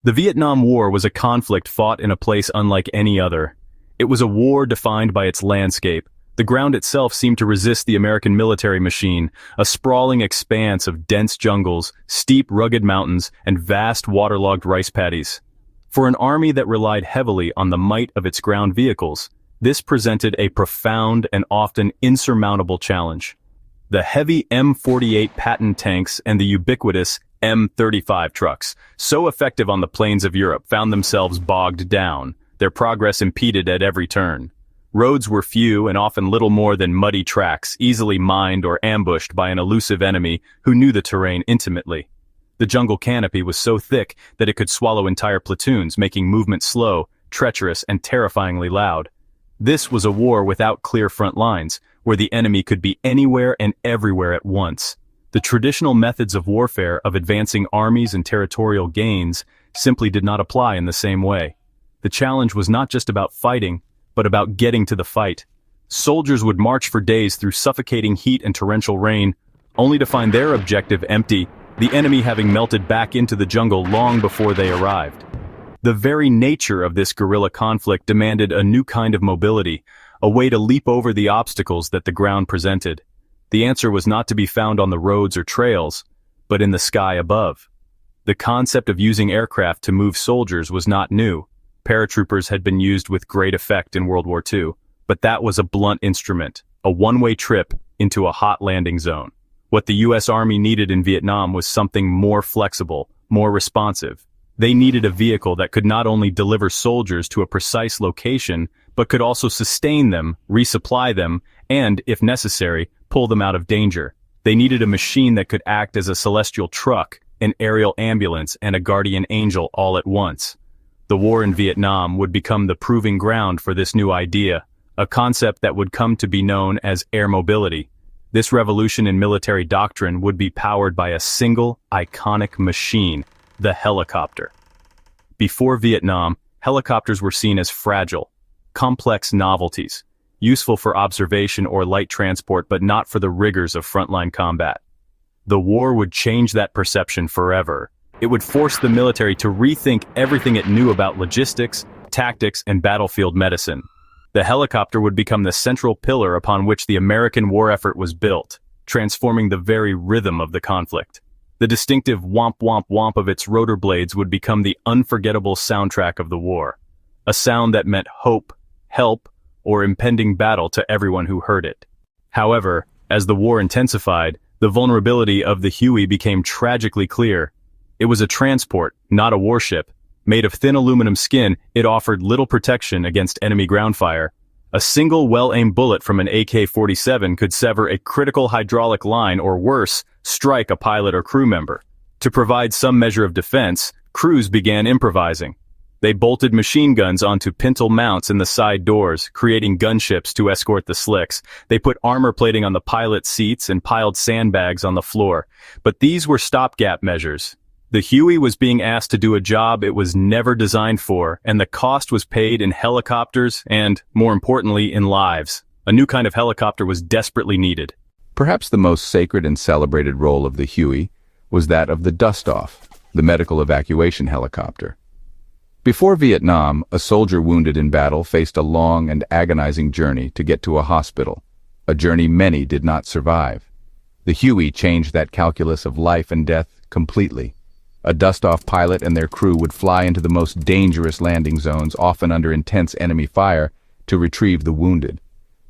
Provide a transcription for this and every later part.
The Vietnam War was a conflict fought in a place unlike any other. It was a war defined by its landscape. The ground itself seemed to resist the American military machine, a sprawling expanse of dense jungles, steep rugged mountains, and vast waterlogged rice paddies. For an army that relied heavily on the might of its ground vehicles, this presented a profound and often insurmountable challenge. The heavy M48 Patton tanks and the ubiquitous M35 trucks, so effective on the plains of Europe, found themselves bogged down, their progress impeded at every turn. Roads were few and often little more than muddy tracks, easily mined or ambushed by an elusive enemy who knew the terrain intimately. The jungle canopy was so thick that it could swallow entire platoons, making movement slow, treacherous, and terrifyingly loud. This was a war without clear front lines, where the enemy could be anywhere and everywhere at once. The traditional methods of warfare of advancing armies and territorial gains simply did not apply in the same way. The challenge was not just about fighting, but about getting to the fight. Soldiers would march for days through suffocating heat and torrential rain, only to find their objective empty, the enemy having melted back into the jungle long before they arrived. The very nature of this guerrilla conflict demanded a new kind of mobility, a way to leap over the obstacles that the ground presented. The answer was not to be found on the roads or trails, but in the sky above. The concept of using aircraft to move soldiers was not new. Paratroopers had been used with great effect in World War II, but that was a blunt instrument, a one-way trip into a hot landing zone. What the U.S. Army needed in Vietnam was something more flexible, more responsive. They needed a vehicle that could not only deliver soldiers to a precise location, but could also sustain them, resupply them, and, if necessary, pull them out of danger. They needed a machine that could act as a celestial truck, an aerial ambulance, and a guardian angel all at once. The war in Vietnam would become the proving ground for this new idea, a concept that would come to be known as air mobility. This revolution in military doctrine would be powered by a single, iconic machine, the helicopter. Before Vietnam, helicopters were seen as fragile, complex novelties, useful for observation or light transport but not for the rigors of frontline combat. The war would change that perception forever. It would force the military to rethink everything it knew about logistics, tactics, and battlefield medicine. The helicopter would become the central pillar upon which the American war effort was built, transforming the very rhythm of the conflict. The distinctive womp womp womp of its rotor blades would become the unforgettable soundtrack of the war, a sound that meant hope, help, or impending battle to everyone who heard it. However, as the war intensified, the vulnerability of the Huey became tragically clear. It was a transport, not a warship. Made of thin aluminum skin, it offered little protection against enemy ground fire. A single well-aimed bullet from an AK-47 could sever a critical hydraulic line or worse, strike a pilot or crew member. To provide some measure of defense, crews began improvising. They bolted machine guns onto pintle mounts in the side doors, creating gunships to escort the slicks. They put armor plating on the pilot's seats and piled sandbags on the floor. But these were stopgap measures. The Huey was being asked to do a job it was never designed for, and the cost was paid in helicopters and, more importantly, in lives. A new kind of helicopter was desperately needed. Perhaps the most sacred and celebrated role of the Huey was that of the dust-off, the medical evacuation helicopter. Before Vietnam, a soldier wounded in battle faced a long and agonizing journey to get to a hospital, a journey many did not survive. The Huey changed that calculus of life and death completely. A dust-off pilot and their crew would fly into the most dangerous landing zones, often under intense enemy fire, to retrieve the wounded.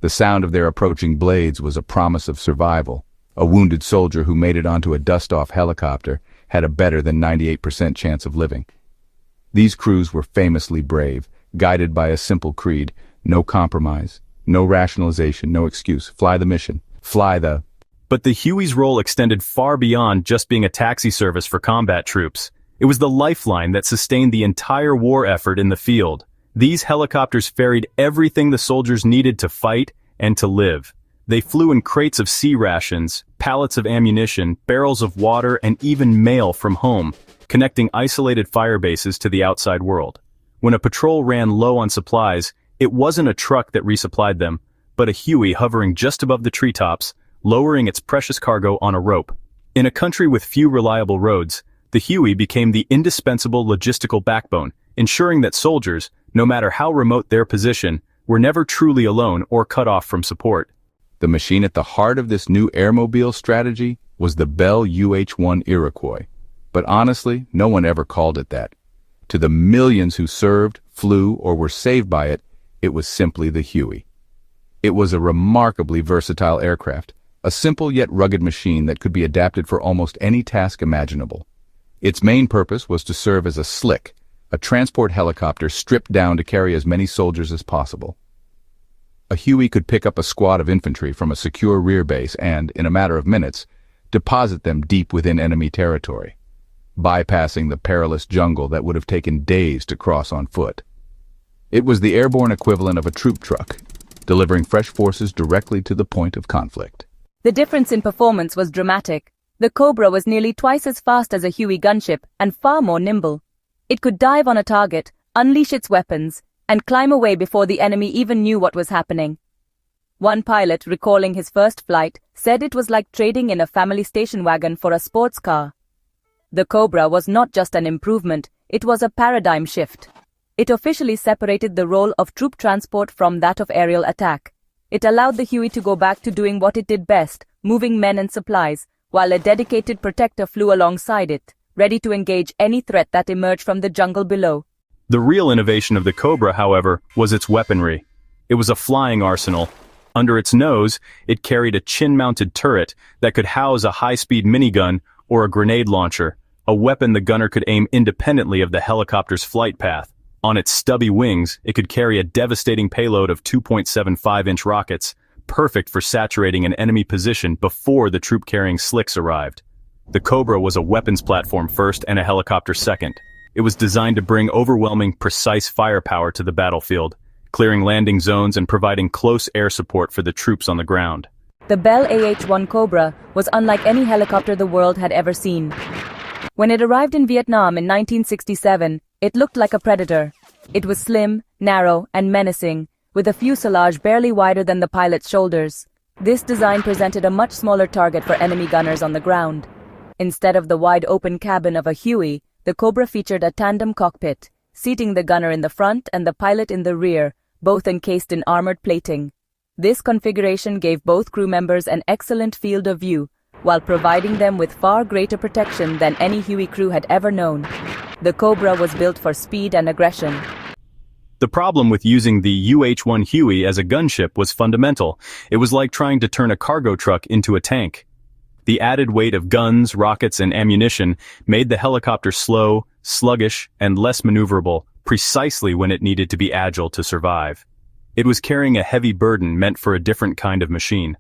The sound of their approaching blades was a promise of survival. A wounded soldier who made it onto a dust-off helicopter had a better than 98% chance of living. These crews were famously brave, guided by a simple creed: no compromise, no rationalization, no excuse. Fly the mission. Fly the... But the Huey's role extended far beyond just being a taxi service for combat troops. It was the lifeline that sustained the entire war effort in the field. These helicopters ferried everything the soldiers needed to fight and to live. They flew in crates of sea rations, pallets of ammunition, barrels of water, and even mail from home, connecting isolated fire bases to the outside world. When a patrol ran low on supplies, it wasn't a truck that resupplied them, but a Huey hovering just above the treetops, lowering its precious cargo on a rope. In a country with few reliable roads, The Huey became the indispensable logistical backbone, ensuring that soldiers, no matter how remote their position, were never truly alone or cut off from support. The machine at the heart of this new airmobile strategy was the Bell UH-1 Iroquois. But honestly, no one ever called it that. To the millions who served, flew, or were saved by it, it was simply the Huey. It was a remarkably versatile aircraft, a simple yet rugged machine that could be adapted for almost any task imaginable. Its main purpose was to serve as a slick, a transport helicopter stripped down to carry as many soldiers as possible. A Huey could pick up a squad of infantry from a secure rear base and, in a matter of minutes, deposit them deep within enemy territory, bypassing the perilous jungle that would have taken days to cross on foot. It was the airborne equivalent of a troop truck, delivering fresh forces directly to the point of conflict. The difference in performance was dramatic. The Cobra was nearly twice as fast as a Huey gunship and far more nimble. It could dive on a target, unleash its weapons, and climb away before the enemy even knew what was happening. One pilot, recalling his first flight, said it was like trading in a family station wagon for a sports car. The Cobra was not just an improvement, it was a paradigm shift. It officially separated the role of troop transport from that of aerial attack. It allowed the Huey to go back to doing what it did best, moving men and supplies, while a dedicated protector flew alongside it, ready to engage any threat that emerged from the jungle below. The real innovation of the Cobra, however, was its weaponry. It was a flying arsenal. Under its nose, it carried a chin-mounted turret that could house a high-speed minigun or a grenade launcher, a weapon the gunner could aim independently of the helicopter's flight path. On its stubby wings, it could carry a devastating payload of 2.75-inch rockets, perfect for saturating an enemy position before the troop-carrying slicks arrived. The Cobra was a weapons platform first and a helicopter second. It was designed to bring overwhelming, precise firepower to the battlefield, clearing landing zones and providing close air support for the troops on the ground. The Bell AH-1 Cobra was unlike any helicopter the world had ever seen. When it arrived in Vietnam in 1967, it looked like a predator. It was slim, narrow, and menacing, with a fuselage barely wider than the pilot's shoulders. This design presented a much smaller target for enemy gunners on the ground. Instead of the wide-open cabin of a Huey, the Cobra featured a tandem cockpit, seating the gunner in the front and the pilot in the rear, both encased in armored plating. This configuration gave both crew members an excellent field of view, while providing them with far greater protection than any Huey crew had ever known. The Cobra was built for speed and aggression. The problem with using the UH-1 Huey as a gunship was fundamental. It was like trying to turn a cargo truck into a tank. The added weight of guns, rockets, and ammunition made the helicopter slow, sluggish, and less maneuverable, precisely when it needed to be agile to survive. It was carrying a heavy burden meant for a different kind of machine.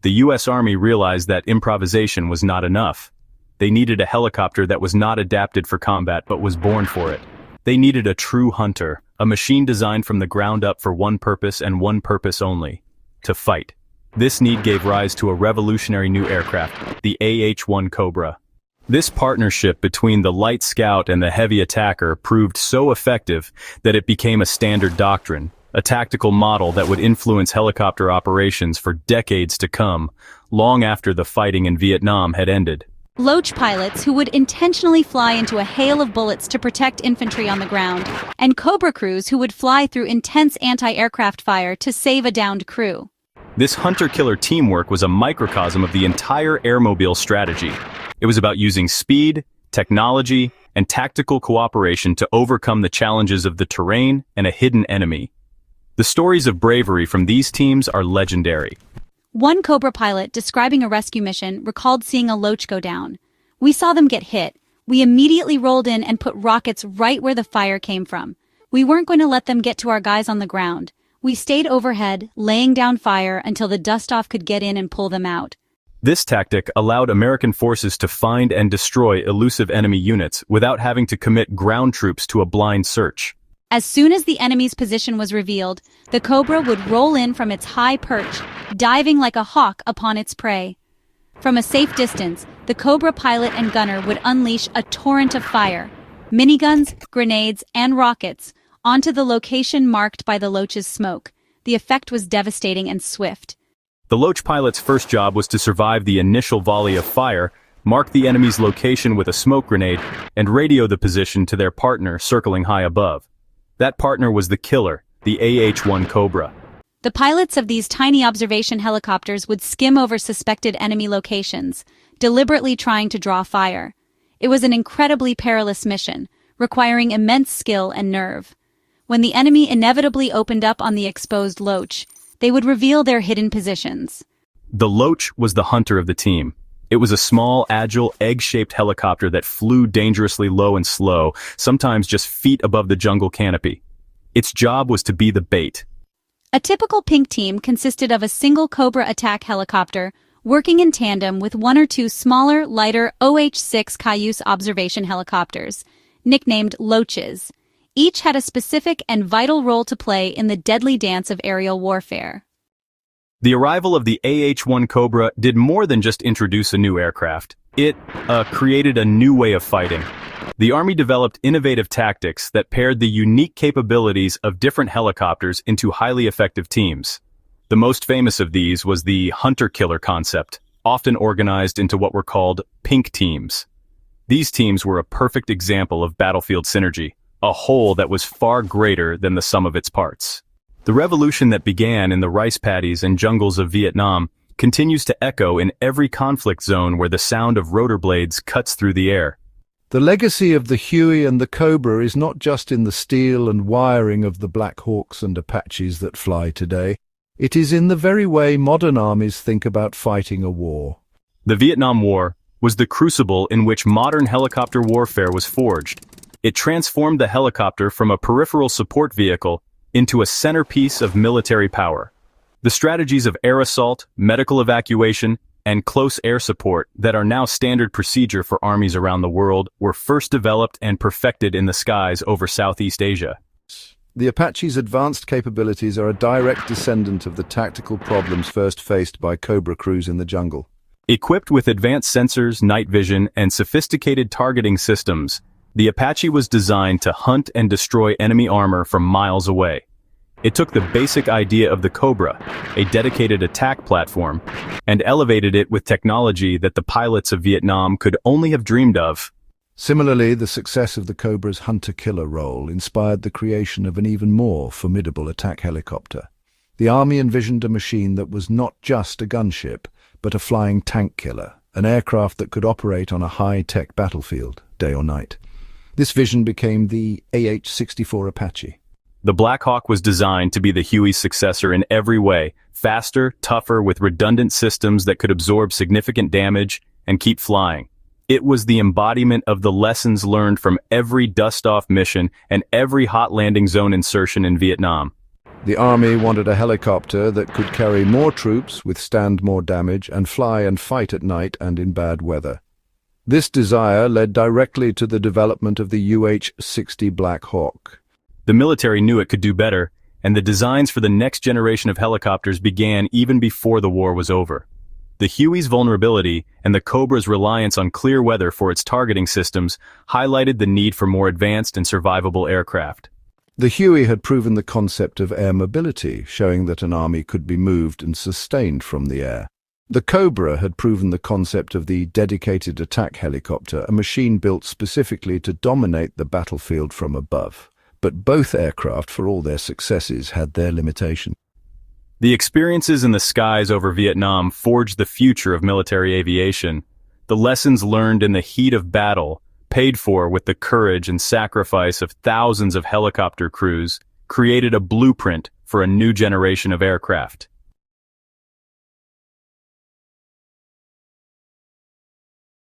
The U.S. Army realized that improvisation was not enough. They needed a helicopter that was not adapted for combat but was born for it. They needed a true hunter, a machine designed from the ground up for one purpose and one purpose only: to fight. This need gave rise to a revolutionary new aircraft, the AH-1 Cobra. This partnership between the light scout and the heavy attacker proved so effective that it became a standard doctrine, a tactical model that would influence helicopter operations for decades to come, long after the fighting in Vietnam had ended. Loach pilots who would intentionally fly into a hail of bullets to protect infantry on the ground, and Cobra crews who would fly through intense anti-aircraft fire to save a downed crew. This hunter-killer teamwork was a microcosm of the entire airmobile strategy. It was about using speed, technology, and tactical cooperation to overcome the challenges of the terrain and a hidden enemy. The stories of bravery from these teams are legendary. One Cobra pilot describing a rescue mission recalled seeing a Loach go down. "We saw them get hit. We immediately rolled in and put rockets right where the fire came from. We weren't going to let them get to our guys on the ground. We stayed overhead, laying down fire until the dust-off could get in and pull them out." This tactic allowed American forces to find and destroy elusive enemy units without having to commit ground troops to a blind search. As soon as the enemy's position was revealed, the Cobra would roll in from its high perch, diving like a hawk upon its prey. From a safe distance, the Cobra pilot and gunner would unleash a torrent of fire, miniguns, grenades, and rockets, onto the location marked by the Loach's smoke. The effect was devastating and swift. The Loach pilot's first job was to survive the initial volley of fire, mark the enemy's location with a smoke grenade, and radio the position to their partner circling high above. That partner was the killer, the AH-1 Cobra. The pilots of these tiny observation helicopters would skim over suspected enemy locations, deliberately trying to draw fire. It was an incredibly perilous mission, requiring immense skill and nerve. When the enemy inevitably opened up on the exposed loach, they would reveal their hidden positions. The Loach was the hunter of the team. It was a small, agile, egg-shaped helicopter that flew dangerously low and slow, sometimes just feet above the jungle canopy. Its job was to be the bait. A typical pink team consisted of a single Cobra attack helicopter, working in tandem with one or two smaller, lighter OH-6 Cayuse observation helicopters, nicknamed Loaches. Each had a specific and vital role to play in the deadly dance of aerial warfare. The arrival of the AH-1 Cobra did more than just introduce a new aircraft. It created a new way of fighting. The Army developed innovative tactics that paired the unique capabilities of different helicopters into highly effective teams. The most famous of these was the hunter-killer concept, often organized into what were called pink teams. These teams were a perfect example of battlefield synergy, a whole that was far greater than the sum of its parts. The revolution that began in the rice paddies and jungles of Vietnam continues to echo in every conflict zone where the sound of rotor blades cuts through the air. The legacy of the Huey and the Cobra is not just in the steel and wiring of the Black Hawks and Apaches that fly today. It is in the very way modern armies think about fighting a war. The Vietnam War was the crucible in which modern helicopter warfare was forged. It transformed the helicopter from a peripheral support vehicle into a centerpiece of military power. The strategies of air assault, medical evacuation, and close air support that are now standard procedure for armies around the world were first developed and perfected in the skies over Southeast Asia. The Apache's advanced capabilities are a direct descendant of the tactical problems first faced by Cobra crews in the jungle. Equipped with advanced sensors, night vision, and sophisticated targeting systems, the Apache was designed to hunt and destroy enemy armor from miles away. It took the basic idea of the Cobra, a dedicated attack platform, and elevated it with technology that the pilots of Vietnam could only have dreamed of. Similarly, the success of the Cobra's hunter-killer role inspired the creation of an even more formidable attack helicopter. The Army envisioned a machine that was not just a gunship, but a flying tank killer, an aircraft that could operate on a high-tech battlefield, day or night. This vision became the AH-64 Apache. The Black Hawk was designed to be the Huey's successor in every way, faster, tougher, with redundant systems that could absorb significant damage and keep flying. It was the embodiment of the lessons learned from every dust-off mission and every hot landing zone insertion in Vietnam. The Army wanted a helicopter that could carry more troops, withstand more damage, and fly and fight at night and in bad weather. This desire led directly to the development of the UH-60 Black Hawk. The military knew it could do better, and the designs for the next generation of helicopters began even before the war was over. The Huey's vulnerability and the Cobra's reliance on clear weather for its targeting systems highlighted the need for more advanced and survivable aircraft. The Huey had proven the concept of air mobility, showing that an army could be moved and sustained from the air. The Cobra had proven the concept of the dedicated attack helicopter, a machine built specifically to dominate the battlefield from above. But both aircraft, for all their successes, had their limitations. The experiences in the skies over Vietnam forged the future of military aviation. The lessons learned in the heat of battle, paid for with the courage and sacrifice of thousands of helicopter crews, created a blueprint for a new generation of aircraft.